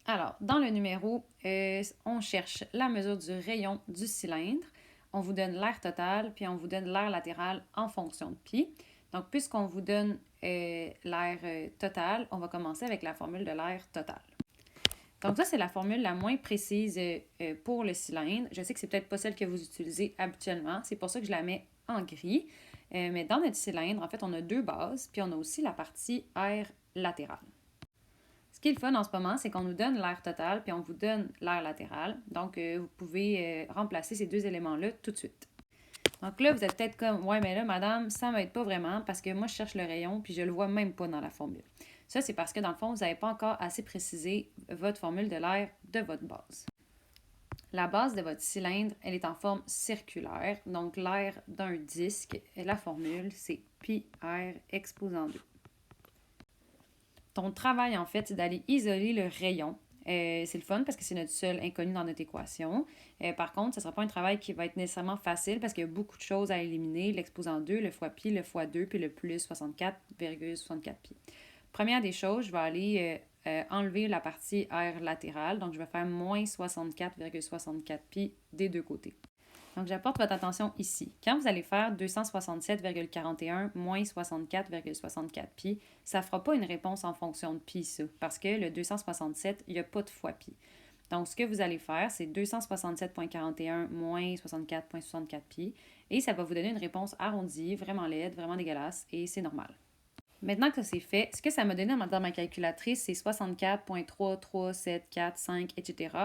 Alors, dans le numéro, on cherche la mesure du rayon du cylindre. On vous donne l'air total, puis on vous donne l'air latéral en fonction de pi. Donc, puisqu'on vous donne l'air total, on va commencer avec la formule de l'air total. Donc, ça, c'est la formule la moins précise pour le cylindre. Je sais que c'est peut-être pas celle que vous utilisez habituellement. C'est pour ça que je la mets en gris. Mais dans notre cylindre, en fait, on a deux bases, puis on a aussi la partie air latéral. Ce qui est le fun en ce moment, c'est qu'on nous donne l'air total, puis on vous donne l'air latéral. Donc, vous pouvez remplacer ces deux éléments-là tout de suite. Donc là, vous êtes peut-être comme, ouais, mais là, madame, ça ne m'aide pas vraiment parce que moi, je cherche le rayon, puis je ne le vois même pas dans la formule. Ça, c'est parce que dans le fond, vous n'avez pas encore assez précisé votre formule de l'air de votre base. La base de votre cylindre, elle est en forme circulaire. Donc, l'air d'un disque, la formule, c'est pi r exposant 2. Ton travail, en fait, c'est d'aller isoler le rayon. C'est le fun parce que c'est notre seul inconnu dans notre équation. Par contre, ce ne sera pas un travail qui va être nécessairement facile parce qu'il y a beaucoup de choses à éliminer. L'exposant 2, le fois pi, le fois 2, puis le plus 64,64 pi. Première des choses, je vais aller enlever la partie R latérale. Donc, je vais faire moins 64,64 pi des deux côtés. Donc, j'apporte votre attention ici. Quand vous allez faire 267,41 moins 64,64 pi, ça ne fera pas une réponse en fonction de pi, ça, parce que le 267, il n'y a pas de fois pi. Donc, ce que vous allez faire, c'est 267,41 moins 64,64 pi, et ça va vous donner une réponse arrondie, vraiment laide, vraiment dégueulasse, et c'est normal. Maintenant que ça c'est fait, ce que ça m'a donné dans ma calculatrice, c'est 64,33745, etc.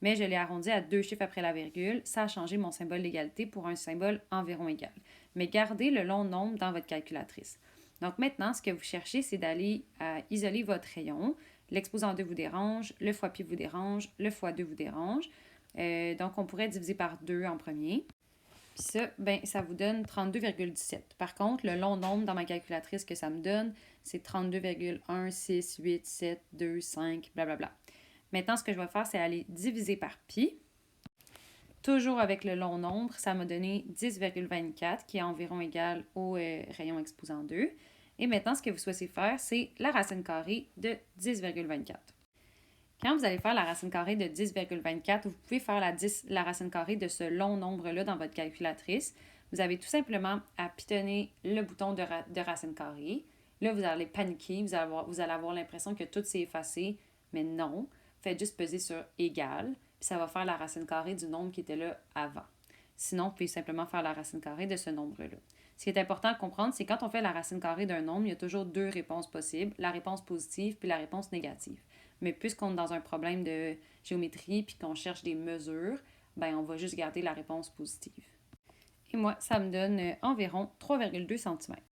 Mais je l'ai arrondi à deux chiffres après la virgule. Ça a changé mon symbole d'égalité pour un symbole environ égal. Mais gardez le long nombre dans votre calculatrice. Donc maintenant, ce que vous cherchez, c'est d'aller isoler votre rayon. L'exposant 2 vous dérange, le fois pi vous dérange, le fois 2 vous dérange. Donc on pourrait diviser par 2 en premier. Puis ça, ben, ça vous donne 32,17. Par contre, le long nombre dans ma calculatrice que ça me donne, c'est 32,168,7,2,5, blablabla. Maintenant, ce que je vais faire, c'est aller diviser par pi. Toujours avec le long nombre, ça m'a donné 10,24, qui est environ égal au rayon exposant 2. Et maintenant, ce que vous souhaitez faire, c'est la racine carrée de 10,24. Quand vous allez faire la racine carrée de 10,24, vous pouvez faire la racine carrée de ce long nombre-là dans votre calculatrice. Vous avez tout simplement à pitonner le bouton de racine carrée. Là, vous allez paniquer, vous allez avoir l'impression que tout s'est effacé, mais non. Faites juste peser sur égal, puis ça va faire la racine carrée du nombre qui était là avant. Sinon, vous pouvez simplement faire la racine carrée de ce nombre-là. Ce qui est important à comprendre, c'est quand on fait la racine carrée d'un nombre, il y a toujours deux réponses possibles, la réponse positive puis la réponse négative. Mais puisqu'on est dans un problème de géométrie puis qu'on cherche des mesures, ben on va juste garder la réponse positive. Et moi, ça me donne environ 3,2 cm.